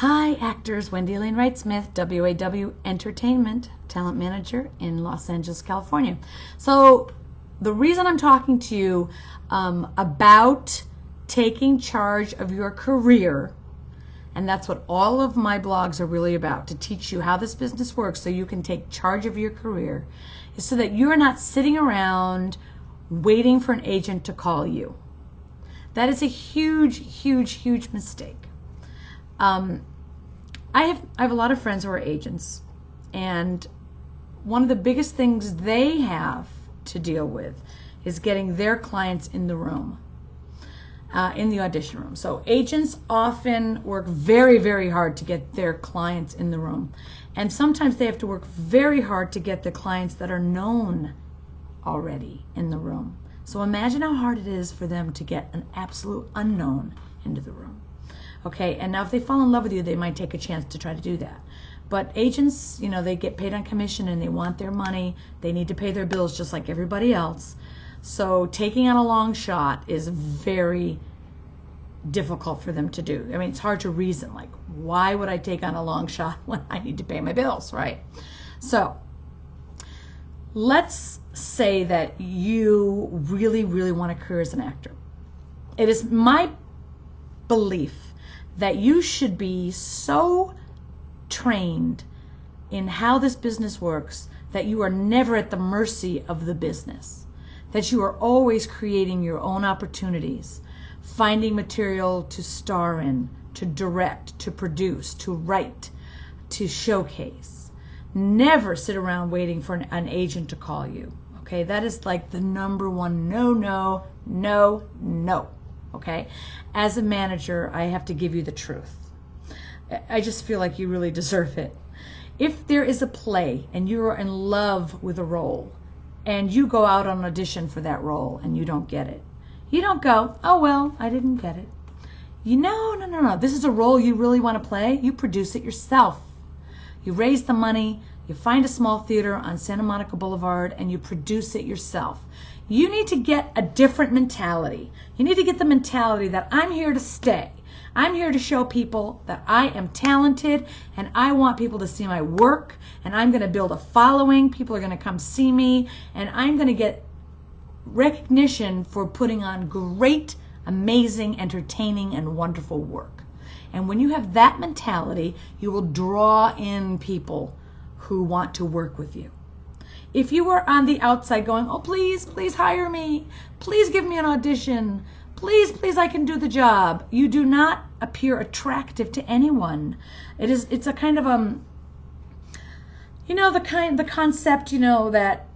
Hi, actors. Wendy Alane Wright Smith, WAW Entertainment Talent Manager in Los Angeles, California. So the reason I'm talking to you about taking charge of your career, and that's what all of my blogs are really about, to teach you how this business works so you can take charge of your career, is so that you're not sitting around waiting for an agent to call you. That is a huge, huge, huge mistake. I have a lot of friends who are agents, and one of the biggest things they have to deal with is getting their clients in the room, in the audition room. So agents often work very, very hard to get their clients in the room, and sometimes they have to work very hard to get the clients that are known already in the room. So imagine how hard it is for them to get an absolute unknown into the room. Okay, and now if they fall in love with you, they might take a chance to try to do that. But agents, you know, they get paid on commission and they want their money. They need to pay their bills just like everybody else. So taking on a long shot is very difficult for them to do. I mean, it's hard to reason, like, why would I take on a long shot when I need to pay my bills, right? So let's say that you really, really want a career as an actor. It is my belief that you should be so trained in how this business works that you are never at the mercy of the business, that you are always creating your own opportunities, finding material to star in, to direct, to produce, to write, to showcase. Never sit around waiting for an agent to call you. Okay, that is like the number one no, no, no, no. Okay, as a manager, I have to give you the truth. I just feel like you really deserve it. If there is a play and you are in love with a role and you go out on audition for that role and you don't get it, you don't go, oh, well, I didn't get it. No. This is a role you really want to play. You produce it yourself. You raise the money, you find a small theater on Santa Monica Boulevard, and you produce it yourself. You need to get a different mentality. You need to get the mentality that I'm here to stay. I'm here to show people that I am talented, and I want people to see my work, and I'm going to build a following. People are going to come see me, and I'm going to get recognition for putting on great, amazing, entertaining, and wonderful work. And when you have that mentality, you will draw in people who want to work with you. If you are on the outside going, oh, please, please hire me. Please give me an audition. Please, please, I can do the job. You do not appear attractive to anyone. It's a kind of, the concept, that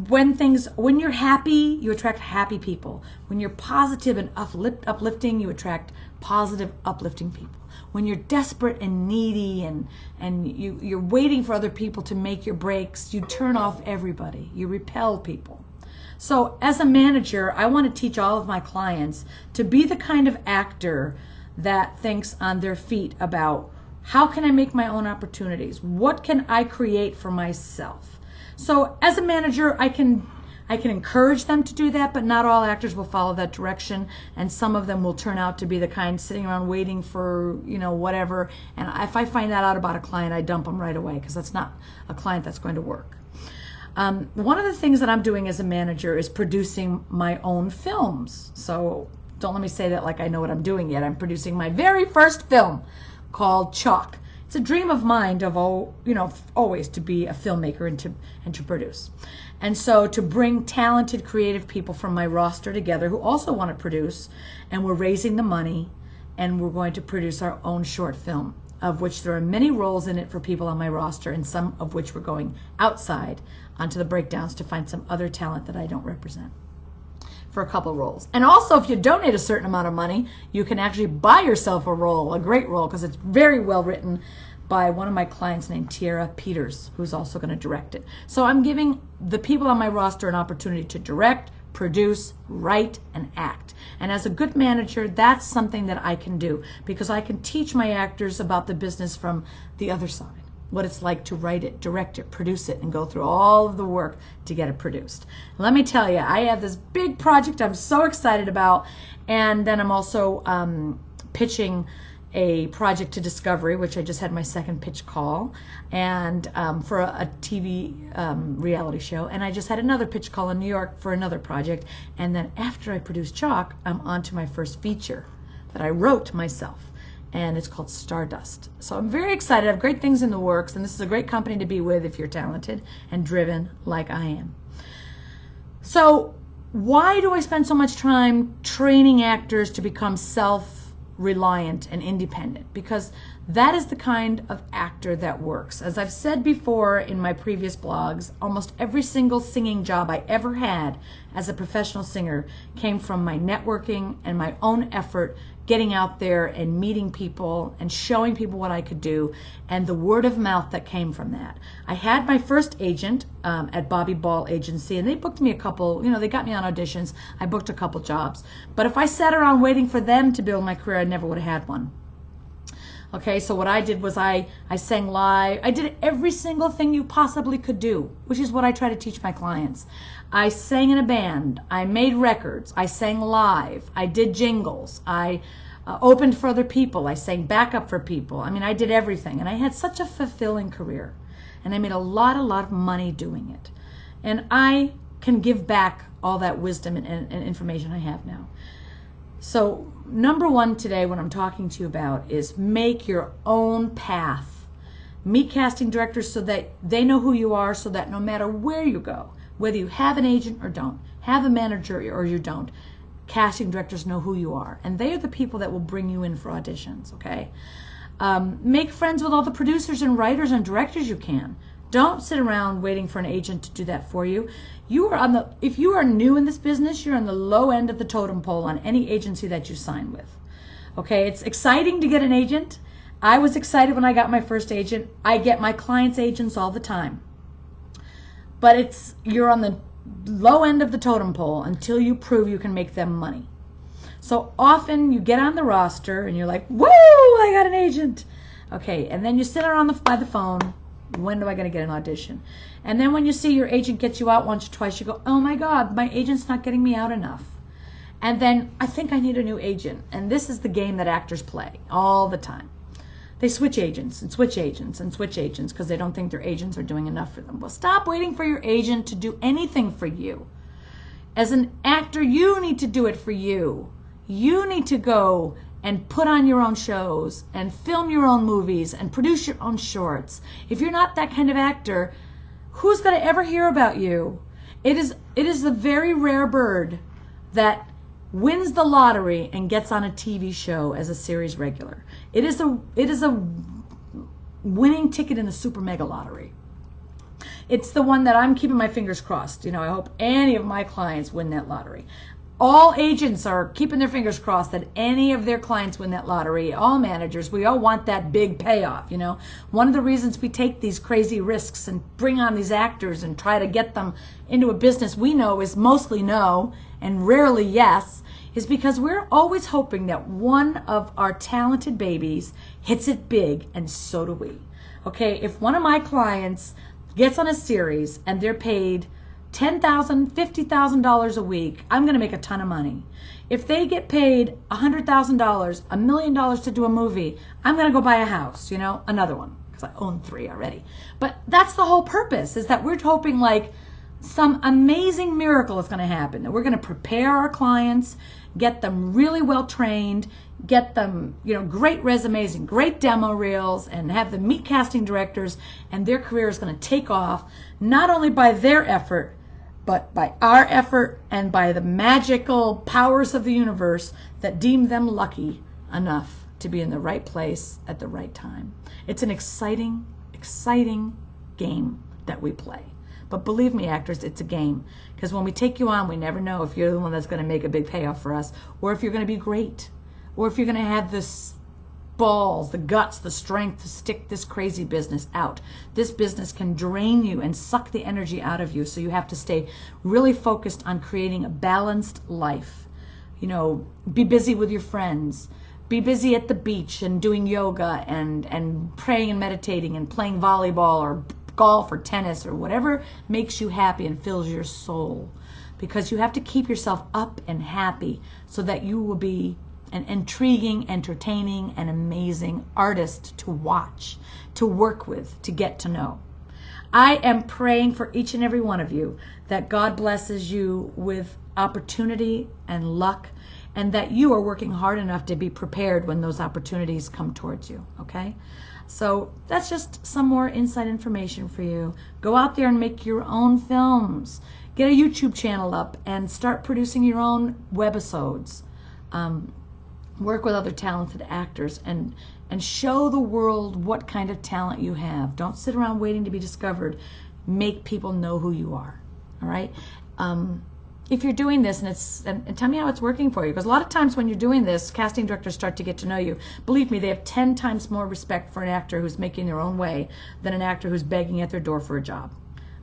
when you're happy, you attract happy people. When you're positive and uplifting, you attract positive, uplifting people. When you're desperate and needy and you're waiting for other people to make your breaks, you turn off everybody. You repel people. So as a manager, I want to teach all of my clients to be the kind of actor that thinks on their feet about how can I make my own opportunities? What can I create for myself? So as a manager, I can encourage them to do that, but not all actors will follow that direction, and some of them will turn out to be the kind sitting around waiting for, whatever. And if I find that out about a client, I dump them right away, because that's not a client that's going to work. One of the things that I'm doing as a manager is producing my own films. So don't let me say that like I know what I'm doing yet. I'm producing my very first film called Chalk. It's a dream of mine of always to be a filmmaker and to produce. And so to bring talented, creative people from my roster together who also want to produce, and we're raising the money, and we're going to produce our own short film, of which there are many roles in it for people on my roster, and some of which we're going outside onto the breakdowns to find some other talent that I don't represent for a couple roles. And also, if you donate a certain amount of money, you can actually buy yourself a role, a great role, because it's very well written by one of my clients named Tiara Peters, who's also going to direct it. So I'm giving the people on my roster an opportunity to direct, produce, write, and act. And as a good manager, that's something that I can do, because I can teach my actors about the business from the other side. What it's like to write it, direct it, produce it, and go through all of the work to get it produced. Let me tell you, I have this big project I'm so excited about, and then I'm also pitching a project to Discovery, which I just had my second pitch call, and for a TV reality show. And I just had another pitch call in New York for another project. And then after I produced Chalk, I'm on to my first feature that I wrote myself. And it's called Stardust. So I'm very excited. I have great things in the works, and this is a great company to be with if you're talented and driven like I am. So why do I spend so much time training actors to become self-reliant and independent? Because that is the kind of actor that works. As I've said before in my previous blogs, almost every single singing job I ever had as a professional singer came from my networking and my own effort getting out there and meeting people and showing people what I could do, and the word of mouth that came from that. I had my first agent at Bobby Ball Agency, and they booked me a couple, they got me on auditions. I booked a couple jobs. But if I sat around waiting for them to build my career, I never would have had one. Okay, so what I did was I sang live. I did every single thing you possibly could do, which is what I try to teach my clients. I sang in a band. I made records. I sang live. I did jingles. I opened for other people. I sang backup for people. I mean, I did everything. And I had such a fulfilling career. And I made a lot of money doing it. And I can give back all that wisdom and information I have now. So number one today, what I'm talking to you about is make your own path. Meet casting directors so that they know who you are, so that no matter where you go, whether you have an agent or don't, have a manager or you don't, casting directors know who you are. And they are the people that will bring you in for auditions, okay? Make friends with all the producers and writers and directors you can. Don't sit around waiting for an agent to do that for you. If you are new in this business, you're on the low end of the totem pole on any agency that you sign with. Okay, it's exciting to get an agent. I was excited when I got my first agent. I get my clients' agents all the time. But you're on the low end of the totem pole until you prove you can make them money. So often you get on the roster and you're like, woo, I got an agent. Okay, and then you sit around by the phone. When do I get to get an audition? And then when you see your agent gets you out once or twice, you go, oh my God, my agent's not getting me out enough. And then I think I need a new agent. And this is the game that actors play all the time. They switch agents and switch agents and switch agents because they don't think their agents are doing enough for them. Well, stop waiting for your agent to do anything for you. As an actor, you need to do it for you. You need to go and put on your own shows and film your own movies and produce your own shorts. If you're not that kind of actor, who's going to ever hear about you? It is a very rare bird that wins the lottery and gets on a TV show as a series regular. It is a winning ticket in the super mega lottery. It's the one that I'm keeping my fingers crossed. I hope any of my clients win that lottery. All agents are keeping their fingers crossed that any of their clients win that lottery. All managers, we all want that big payoff, One of the reasons we take these crazy risks and bring on these actors and try to get them into a business we know is mostly no and rarely yes, is because we're always hoping that one of our talented babies hits it big, and so do we. Okay, if one of my clients gets on a series and they're paid $10,000, $50,000 a week, I'm going to make a ton of money. If they get paid $100,000, $1 million to do a movie, I'm going to go buy a house, another one, because I own 3 already. But that's the whole purpose, is that we're hoping like some amazing miracle is going to happen, that we're going to prepare our clients, get them really well trained, get them, great resumes and great demo reels, and have them meet casting directors, and their career is going to take off, not only by their effort, but by our effort and by the magical powers of the universe that deem them lucky enough to be in the right place at the right time. It's an exciting, exciting game that we play. But believe me, actors, it's a game. Because when we take you on, we never know if you're the one that's going to make a big payoff for us, or if you're going to be great, or if you're going to have this balls, the guts, the strength to stick this crazy business out. This business can drain you and suck the energy out of you, so you have to stay really focused on creating a balanced life. Be busy with your friends. Be busy at the beach and doing yoga and praying and meditating and playing volleyball or golf or tennis or whatever makes you happy and fills your soul. Because you have to keep yourself up and happy so that you will be an intriguing, entertaining, and amazing artist to watch, to work with, to get to know. I am praying for each and every one of you that God blesses you with opportunity and luck, and that you are working hard enough to be prepared when those opportunities come towards you, okay? So that's just some more inside information for you. Go out there and make your own films. Get a YouTube channel up and start producing your own webisodes. Work with other talented actors and show the world what kind of talent you have. Don't sit around waiting to be discovered. Make people know who you are, all right? If you're doing this, and tell me how it's working for you, because a lot of times when you're doing this, casting directors start to get to know you. Believe me, they have 10 times more respect for an actor who's making their own way than an actor who's begging at their door for a job.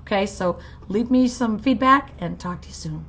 Okay, so leave me some feedback and talk to you soon.